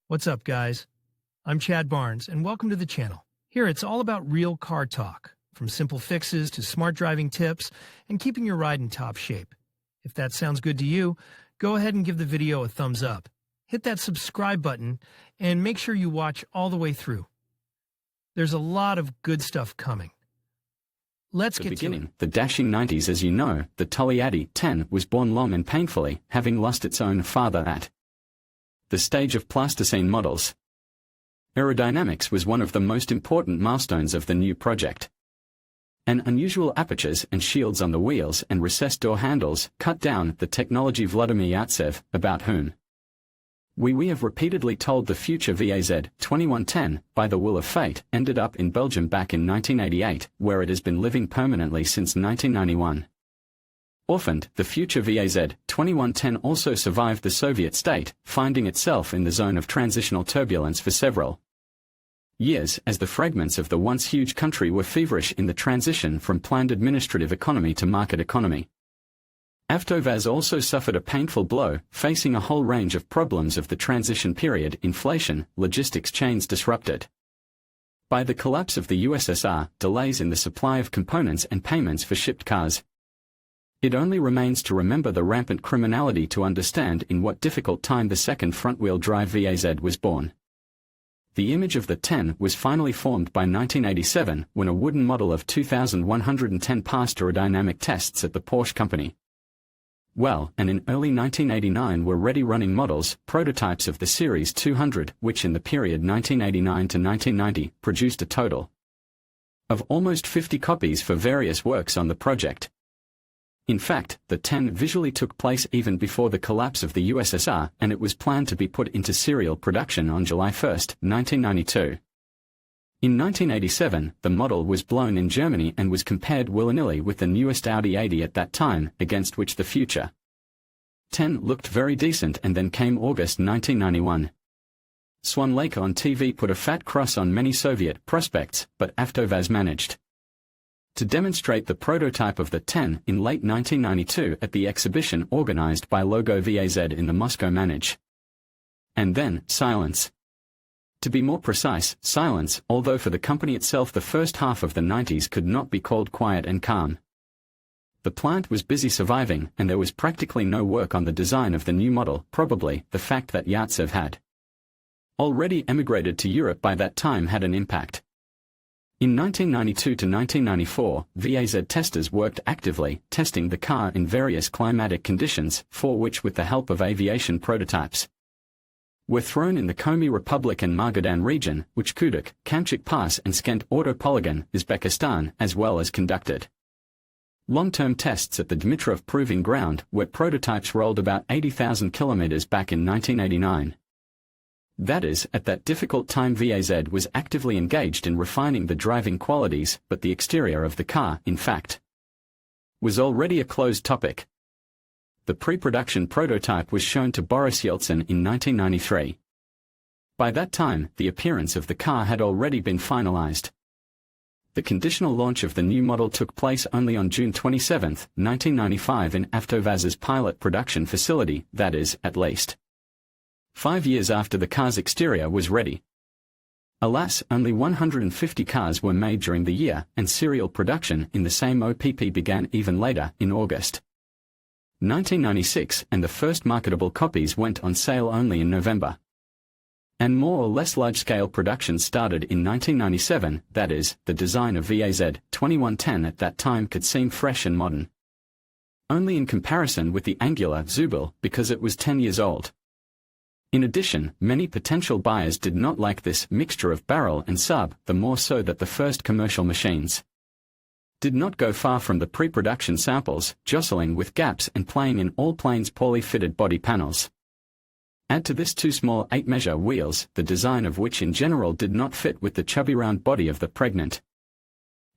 What's up, guys? I'm Chad Barnes, and welcome to the channel. Here, it's all about real car talk, from simple fixes to smart driving tips and keeping your ride in top shape. If that sounds good to you, go ahead and give the video a thumbs up. Hit that subscribe button, and make sure you watch all the way through. There's a lot of good stuff coming. Let's get to it. The dashing 90s, as you know, the Togliatti 10 was born long and painfully, having lost its own father at the stage of plasticine models. Aerodynamics was one of the most important milestones of the new project. And unusual apertures and shields on the wheels and recessed door handles cut down the technology. Vladimir Yartsev, about whom we have repeatedly told the future VAZ-2110, by the will of fate, ended up in Belgium back in 1988, where it has been living permanently since 1991. Orphaned, the future VAZ-2110 also survived the Soviet state, finding itself in the zone of transitional turbulence for several years as the fragments of the once huge country were feverish in the transition from planned administrative economy to market economy. AvtoVAZ also suffered a painful blow, facing a whole range of problems of the transition period: inflation, logistics chains disrupted by the collapse of the USSR, delays in the supply of components and payments for shipped cars. It only remains to remember the rampant criminality to understand in what difficult time the second front-wheel drive VAZ was born. The image of the 10 was finally formed by 1987, when a wooden model of 2110 passed aerodynamic tests at the Porsche company. Well, and in early 1989 were ready running models, prototypes of the Series 200, which in the period 1989 to 1990 produced a total of almost 50 copies for various works on the project. In fact, the 10 visually took place even before the collapse of the USSR, and it was planned to be put into serial production on July 1, 1992. In 1987, the model was blown in Germany and was compared willy-nilly with the newest Audi 80 at that time, against which the future 10 looked very decent. And then came August 1991. Swan Lake on TV put a fat cross on many Soviet prospects, but AvtoVAZ managed to demonstrate the prototype of the 10 in late 1992 at the exhibition organized by Logo VAZ in the Moscow Manege. And then, silence. To be more precise, silence, although for the company itself the first half of the 90s could not be called quiet and calm. The plant was busy surviving, and there was practically no work on the design of the new model. Probably the fact that Yartsev had already emigrated to Europe by that time had an impact. In 1992 to 1994, VAZ testers worked actively, testing the car in various climatic conditions, for which, with the help of aviation prototypes, were thrown in the Komi Republic and Magadan region, which Kuduk, Kamchik Pass and Skent Auto Polygon, Uzbekistan, as well as conducted long-term tests at the Dmitrov Proving Ground, where prototypes rolled about 80,000 kilometers back in 1989. That is, at that difficult time VAZ was actively engaged in refining the driving qualities, but the exterior of the car, in fact, was already a closed topic. The pre-production prototype was shown to Boris Yeltsin in 1993. By that time, the appearance of the car had already been finalized. The conditional launch of the new model took place only on June 27, 1995 in AvtoVAZ's pilot production facility, that is, at least 5 years after the car's exterior was ready. Alas, only 150 cars were made during the year, and serial production in the same OPP began even later, in August 1996, and the first marketable copies went on sale only in November. And more or less large-scale production started in 1997, that is, the design of VAZ-2110 at that time could seem fresh and modern only in comparison with the Angular Zubel, because it was 10 years old. In addition, many potential buyers did not like this mixture of barrel and sub, the more so that the first commercial machines did not go far from the pre-production samples, jostling with gaps and playing in all planes poorly fitted body panels. Add to this two small 8-measure wheels, the design of which in general did not fit with the chubby round body of the pregnant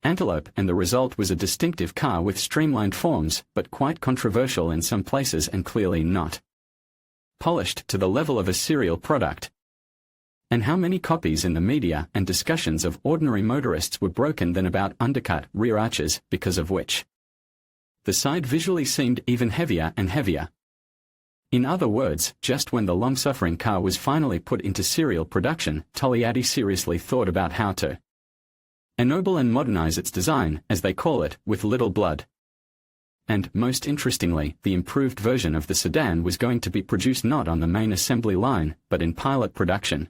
Antelope, and the result was a distinctive car with streamlined forms, but quite controversial in some places and clearly not polished to the level of a serial product. And how many copies in the media and discussions of ordinary motorists were broken then about undercut rear arches, because of which the side visually seemed even heavier and heavier. In other words, just when the long-suffering car was finally put into serial production, Togliatti seriously thought about how to ennoble and modernize its design, as they call it, with little blood. And, most interestingly, the improved version of the sedan was going to be produced not on the main assembly line, but in pilot production.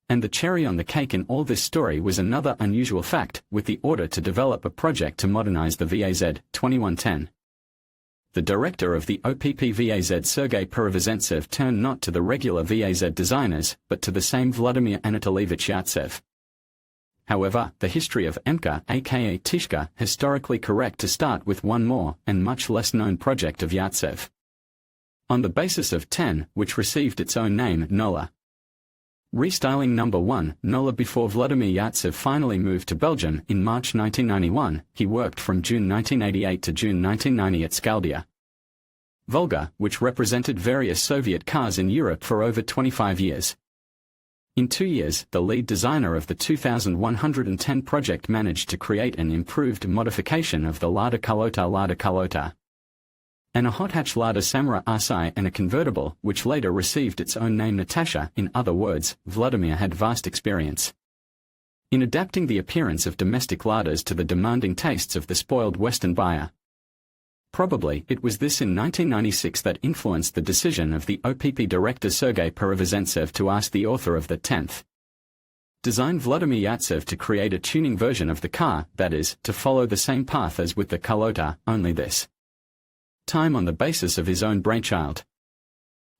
And the cherry on the cake in all this story was another unusual fact, with the order to develop a project to modernize the VAZ-2110. The director of the OPP-VAZ Sergei Perevozentsev turned not to the regular VAZ designers, but to the same Vladimir Anatolievich Yartsev. However, the history of Emka, aka Tishka, historically correct to start with one more, and much less known project of Yartsev. On the basis of 10, which received its own name, Nola. Restyling number 1, Nola. Before Vladimir Yartsev finally moved to Belgium in March 1991, he worked from June 1988 to June 1990 at Skaldia Volga, which represented various Soviet cars in Europe for over 25 years. In 2 years, the lead designer of the 2110 project managed to create an improved modification of the Lada Carlota, and a hot hatch Lada Samurai RSI, and a convertible, which later received its own name Natasha. In other words, Vladimir had vast experience in adapting the appearance of domestic Ladas to the demanding tastes of the spoiled Western buyer. Probably, it was this in 1996 that influenced the decision of the OPP director Sergei Perevozentsev to ask the author of the 10th design Vladimir Yartsev to create a tuning version of the car, that is, to follow the same path as with the Carlota, only this time on the basis of his own brainchild.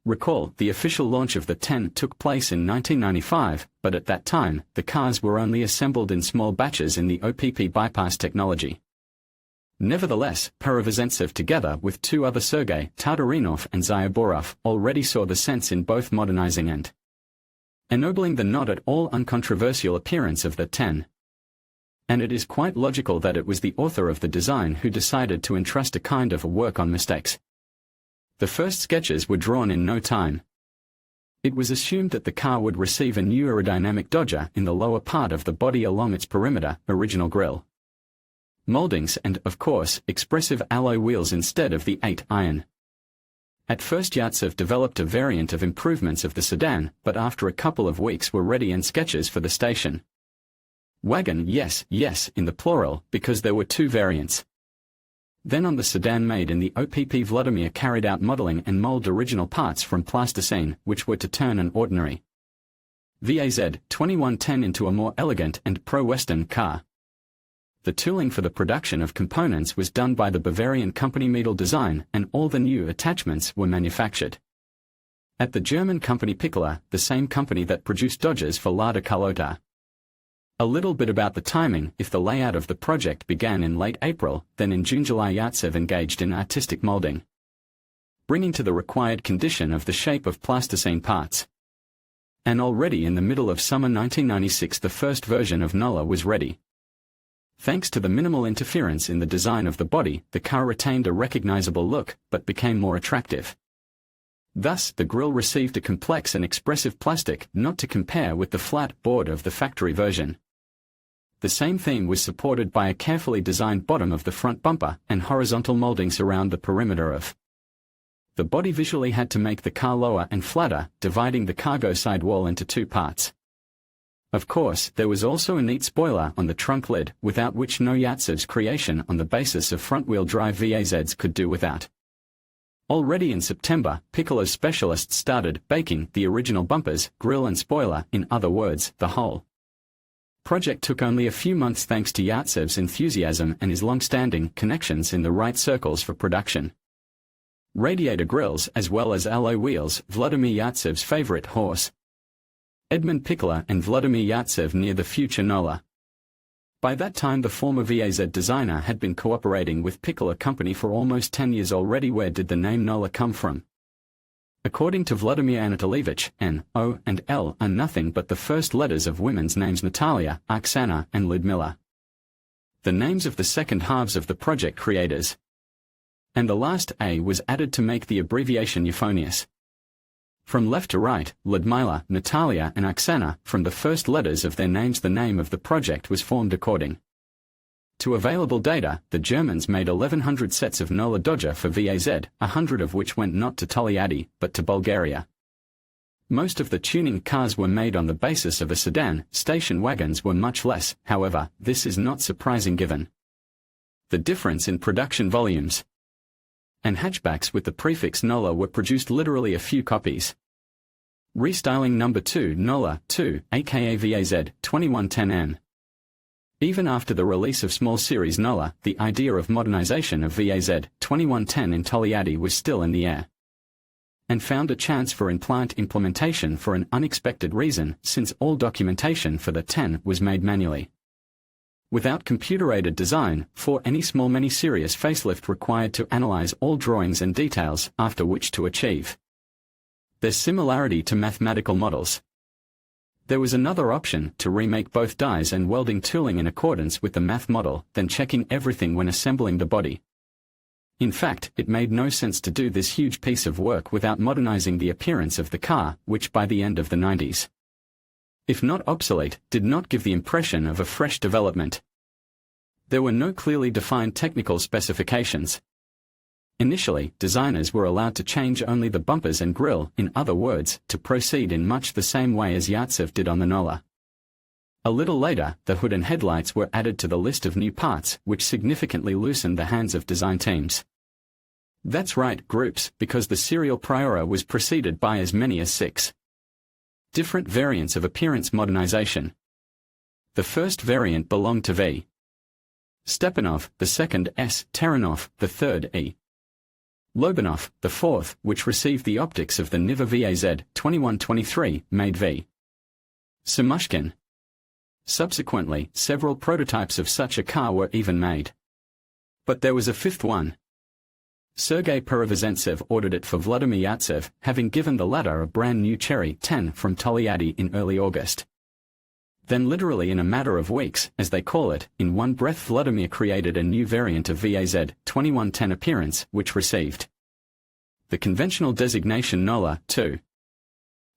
Recall, the official launch of the 10 took place in 1995, but at that time, the cars were only assembled in small batches in the OPP bypass technology. Nevertheless, Perevozentsev together with 2 other Sergei Tartarinov and Zyaborov already saw the sense in both modernizing and ennobling the not at all uncontroversial appearance of the 10. And it is quite logical that it was the author of the design who decided to entrust a kind of work on mistakes. The first sketches were drawn in no time. It was assumed that the car would receive a new aerodynamic dodger in the lower part of the body along its perimeter, original grille moldings and, of course, expressive alloy wheels instead of the 8-iron. At first Yartsev developed a variant of improvements of the sedan, but after a couple of weeks were ready and sketches for the station wagon, yes, in the plural, because there were 2 variants. Then on the sedan made in the OPP, Vladimir carried out modeling and mold original parts from plasticine, which were to turn an ordinary VAZ-2110 into a more elegant and pro-Western car. The tooling for the production of components was done by the Bavarian company Miedel Design, and all the new attachments were manufactured at the German company Piccola, the same company that produced Dodges for Lada Carlota. A little bit about the timing: if the layout of the project began in late April, then in June-July Yartsev engaged in artistic molding, bringing to the required condition of the shape of plasticine parts. And already in the middle of summer 1996 the first version of Nola was ready. Thanks to the minimal interference in the design of the body, the car retained a recognizable look, but became more attractive. Thus, the grille received a complex and expressive plastic, not to compare with the flat board of the factory version. The same theme was supported by a carefully designed bottom of the front bumper, and horizontal moldings around the perimeter of the body. Visually had to make the car lower and flatter, dividing the cargo sidewall into 2 parts. Of course, there was also a neat spoiler on the trunk lid, without which no Yartsev's creation on the basis of front-wheel drive VAZs could do without. Already in September, Piccolo's specialists started baking the original bumpers, grille and spoiler, in other words, the whole project took only a few months thanks to Yartsev's enthusiasm and his long-standing connections in the right circles for production. Radiator grilles as well as alloy wheels, Vladimir Yartsev's favorite horse, Edmund Piccola and Vladimir Yartsev near the future Nola. By that time the former VAZ designer had been cooperating with Piccola company for almost 10 years already. Where did the name Nola come from? According to Vladimir Anatolievich, N, O, and L are nothing but the first letters of women's names Natalia, Oksana, and Ludmila, the names of the second halves of the project creators. And the last A was added to make the abbreviation euphonious. From left to right, Ludmila, Natalia and Oksana, from the first letters of their names the name of the project was formed according. To available data, the Germans made 1,100 sets of Nola Dodger for VAZ, 100 of which went not to Togliatti, but to Bulgaria. Most of the tuning cars were made on the basis of a sedan. Station wagons were much less, however, this is not surprising given the difference in production volumes. And hatchbacks with the prefix Nola were produced literally a few copies. Restyling number 2 Nola 2, aka VAZ-2110's. Even after the release of small series Nola, the idea of modernization of VAZ-2110 in Togliatti was still in the air. And found a chance for in-plant implementation for an unexpected reason, since all documentation for the 10 was made manually. Without computer-aided design, for any small mini-series facelift required to analyze all drawings and details, after which to achieve their similarity to mathematical models. There was another option, to remake both dies and welding tooling in accordance with the math model, then checking everything when assembling the body. In fact, it made no sense to do this huge piece of work without modernizing the appearance of the car, which by the end of the 90s, if not obsolete, did not give the impression of a fresh development. There were no clearly defined technical specifications. Initially, designers were allowed to change only the bumpers and grille, in other words, to proceed in much the same way as VAZ did on the Nola. A little later, the hood and headlights were added to the list of new parts, which significantly loosened the hands of design teams. That's right, groups, because the serial priora was preceded by as many as 6 different variants of appearance modernization. The first variant belonged to V. Stepanov, the second S. Taranov, the third E. Lobanov, the fourth, which received the optics of the Niva VAZ-2123, made V. Samushkin. Subsequently, several prototypes of such a car were even made. But there was a fifth one. Sergei Perevozentsev ordered it for Vladimir Yatsev, having given the latter a brand new Cherry 10 from Togliatti in early August. Then literally in a matter of weeks, as they call it, in one breath Vladimir created a new variant of VAZ-2110 appearance, which received the conventional designation Nola 2.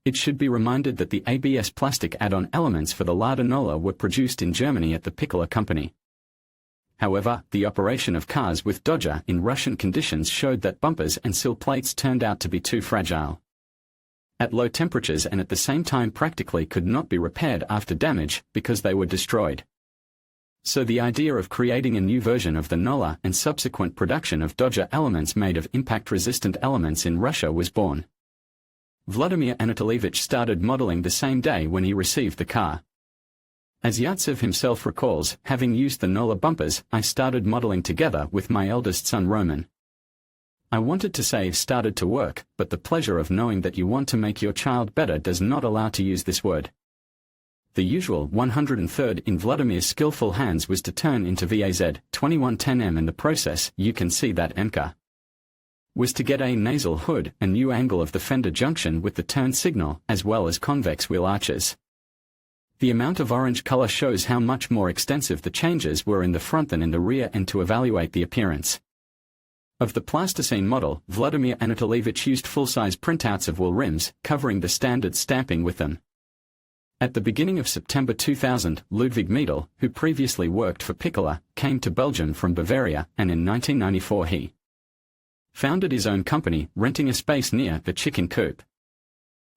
It should be reminded that the ABS plastic add-on elements for the Lada Nola were produced in Germany at the Piccola company. However, the operation of cars with Dodger in Russian conditions showed that bumpers and sill plates turned out to be too fragile at low temperatures and at the same time practically could not be repaired after damage because they were destroyed. So the idea of creating a new version of the Nola and subsequent production of Dodger elements made of impact-resistant elements in Russia was born. Vladimir Anatolievich started modeling the same day when he received the car. As Yatsev himself recalls, having used the Nola bumpers, I started modeling together with my eldest son Roman. I wanted to say started to work, but the pleasure of knowing that you want to make your child better does not allow to use this word. The usual 103rd in Vladimir's skillful hands was to turn into VAZ-2110 and the process, you can see that Emka, was to get a nasal hood, a new angle of the fender junction with the turn signal, as well as convex wheel arches. The amount of orange color shows how much more extensive the changes were in the front than in the rear and to evaluate the appearance of the plasticine model, Vladimir Anatolievich used full-size printouts of wheel rims, covering the standard stamping with them. At the beginning of September 2000, Ludwig Miedl, who previously worked for Piccola, came to Belgium from Bavaria, and in 1994 he founded his own company, renting a space near the Chicken Coop.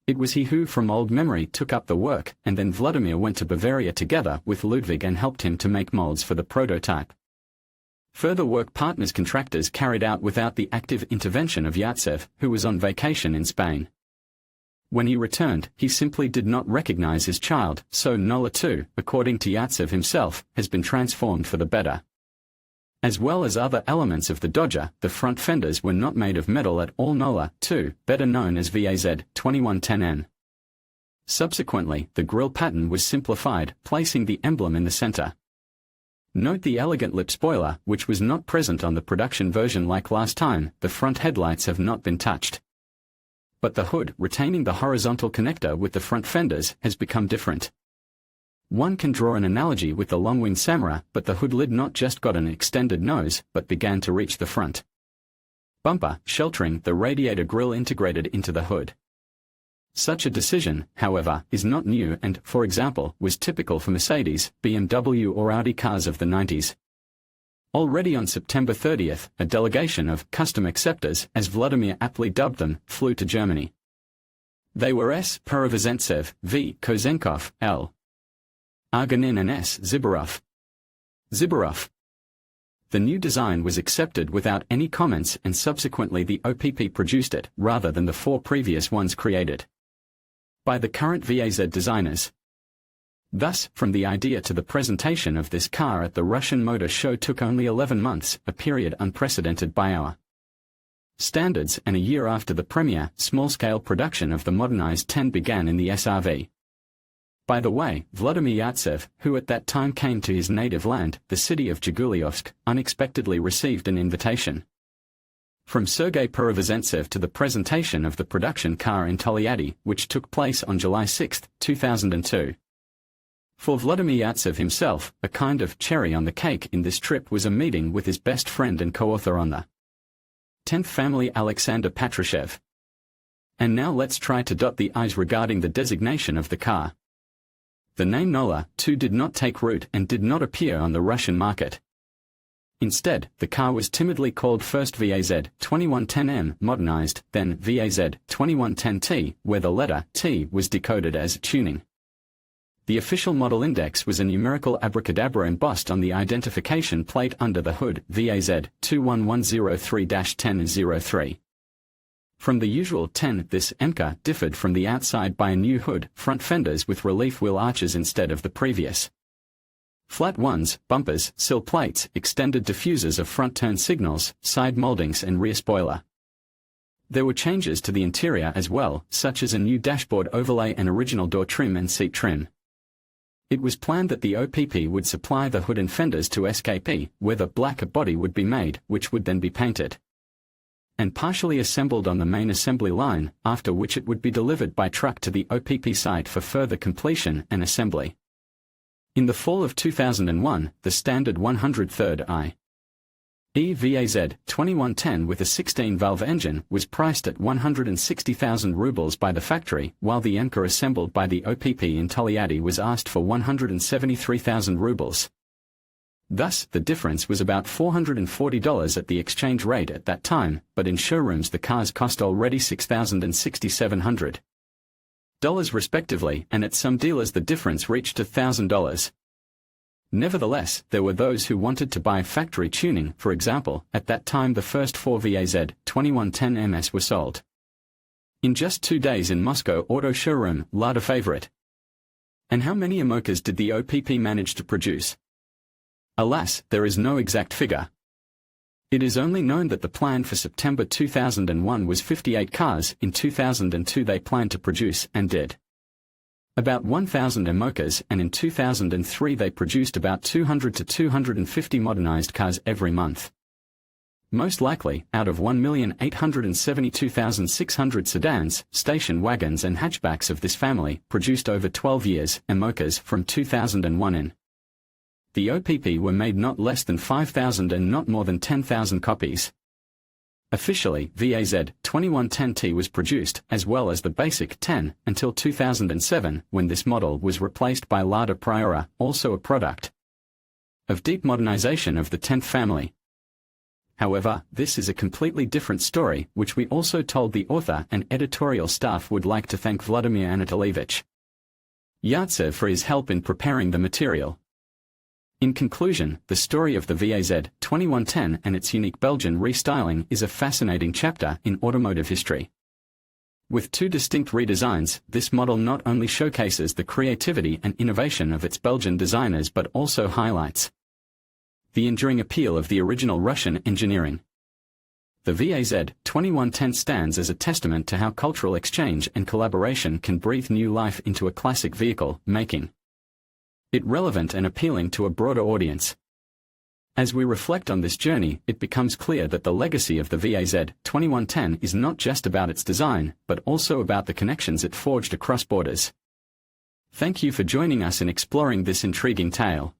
It was he who, from old memory, took up the work, and then Vladimir went to Bavaria together with Ludwig and helped him to make molds for the prototype. Further work partners contractors carried out without the active intervention of Yatsev, who was on vacation in Spain. When he returned, he simply did not recognize his child, so Nola 2, according to Yatsev himself, has been transformed for the better. As well as other elements of the Dodger, the front fenders were not made of metal at all. Nola 2, better known as VAZ-2110's. Subsequently, the grille pattern was simplified, placing the emblem in the center. Note the elegant lip spoiler, which was not present on the production version like last time. The front headlights have not been touched. But the hood, retaining the horizontal connector with the front fenders, has become different. One can draw an analogy with the long-winged Samara, but the hood lid not just got an extended nose, but began to reach the front bumper, sheltering the radiator grille integrated into the hood. Such a decision, however, is not new and, for example, was typical for Mercedes, BMW or Audi cars of the 90s. Already on September 30th, a delegation of custom acceptors, as Vladimir aptly dubbed them, flew to Germany. They were S. Perovozentsev, V. Kozenkov, L. Arganin and S. Zibarov. The new design was accepted without any comments, and subsequently the OPP produced it, rather than the 4 previous ones created by the current VAZ designers. Thus, from the idea to the presentation of this car at the Russian Motor Show took only 11 months, a period unprecedented by our standards, and a year after the premiere, small-scale production of the modernized 10 began in the SRV. By the way, Vladimir Yartsev, who at that time came to his native land, the city of Zhiguliovsk, unexpectedly received an invitation from Sergei Perovozentsev to the presentation of the production car in Tolyatti, which took place on July 6, 2002. For Vladimir Yartsev himself, a kind of cherry on the cake in this trip was a meeting with his best friend and co-author on the 10th family, Alexander Patrushev. And now let's try to dot the i's regarding the designation of the car. The name Nola, too, did not take root and did not appear on the Russian market. Instead, the car was timidly called first VAZ-2110M modernized, then VAZ-2110T, where the letter T was decoded as tuning. The official model index was a numerical abracadabra embossed on the identification plate under the hood, VAZ-21103-1003. From the usual 10, this Emka differed from the outside by a new hood, front fenders with relief wheel arches instead of the previous flat ones, bumpers, sill plates, extended diffusers of front turn signals, side moldings and rear spoiler. There were changes to the interior as well, such as a new dashboard overlay and original door trim and seat trim. It was planned that the OPP would supply the hood and fenders to SKP, where the black body would be made, which would then be painted and partially assembled on the main assembly line, after which it would be delivered by truck to the OPP site for further completion and assembly. In the fall of 2001, the standard 103rd VAZ-2110 with a 16-valve engine was priced at 160,000 rubles by the factory, while the Emka assembled by the OPP in Tolyatti was asked for 173,000 rubles. Thus, the difference was about $440 at the exchange rate at that time, but in showrooms the cars cost already $6,000 and $6,700 respectively, and at some dealers the difference reached $1,000. Nevertheless, there were those who wanted to buy factory tuning. For example, at that time the first 4 VAZ-2110MS were sold in just 2 days in Moscow auto showroom, Lada favorite. And how many Emkas did the OPP manage to produce? Alas, there is no exact figure. It is only known that the plan for September 2001 was 58 cars. In 2002 they planned to produce, and did, about 1,000 Emkas, and in 2003 they produced about 200 to 250 modernized cars every month. Most likely, out of 1,872,600 sedans, station wagons and hatchbacks of this family, produced over 12 years, Emkas from 2001 in the OPP were made not less than 5,000 and not more than 10,000 copies. Officially, VAZ-2110T was produced, as well as the basic 10, until 2007, when this model was replaced by Lada Priora, also a product of deep modernization of the 10th family. However, this is a completely different story, which we also told the author and editorial staff would like to thank Vladimir Anatolievich Yartsev for his help in preparing the material. In conclusion, the story of the VAZ-2110 and its unique Belgian restyling is a fascinating chapter in automotive history. With 2 distinct redesigns, this model not only showcases the creativity and innovation of its Belgian designers but also highlights the enduring appeal of the original Russian engineering. The VAZ-2110 stands as a testament to how cultural exchange and collaboration can breathe new life into a classic vehicle, making it relevant and appealing to a broader audience. As we reflect on this journey, it becomes clear that the legacy of the VAZ-2110 is not just about its design, but also about the connections it forged across borders. Thank you for joining us in exploring this intriguing tale.